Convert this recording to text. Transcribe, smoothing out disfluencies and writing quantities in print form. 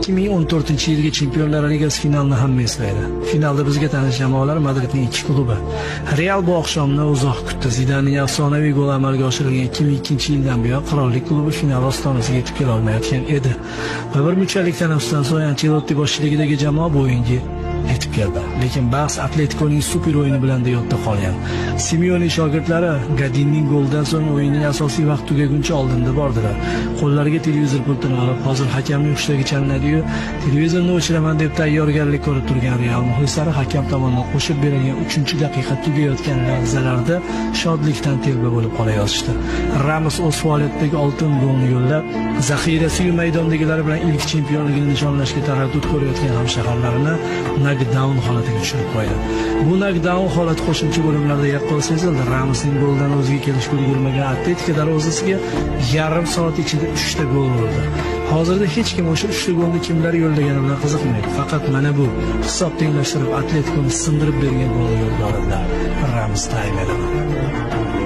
2014-yilgi Chempionlar Ligasi finalini hamma eslaydi. Finalda bizga tanish jamoalar Madridning ikki klubi. Real bu oqshomni uzoq kutdi. Zidaning afsonaviy gol amalga oshirilgan 2002-yildan buyon qirollik klubi final ostonasiga yetib kela olmayotgan edi. Va bir munchalik tanaffusdan so'ng Ancelotti boshchiligidagi jamoa bu o'yinga yetib keldi. Lekin bahs Atleticoning super o'yini bilan yodda qolgan. Simeone shogirdlari Gadinning goldan so'ng o'yinning asosiy vaqt tugaguncha oldinda bordilar. Qo'llariga televizor pultini olib, hozir hakamning hushtagiga chalinadi-yu, televizorni o'chiraman deb tayyorgarlik ko'rib turgan Real muxlislari hakam tomonidan qo'shib berilgan 3-daqiqa tugayotgan lahzalarda shodlikdan telba bo'lib qolayozishdi. Ramos o'z faoliyatidagi oltin golni yo'llab, zaxirasi maydondagilari bilan ilk chempionligini nishonlashga taraddud ko'rayotgan hamshaharlarini knockdown holatiga tushirib qo'ydi. Bu knockdown holati qo'shimcha bo'limlarda yaqqol sezildi. Ramosning goldan o'ziga kelishga ulgurmagan Atletika darvozasiga yarim soat ichida 3 ta gol urdi. Hozirda hech kim o'sha 3 ta golni kimlar yo'llagani bilan qiziqmaydi. Faqat mana bu hisob tenglashtirib Atletikoni sindirib bergan golni yo'lga oladilar. Ramos tayinladi.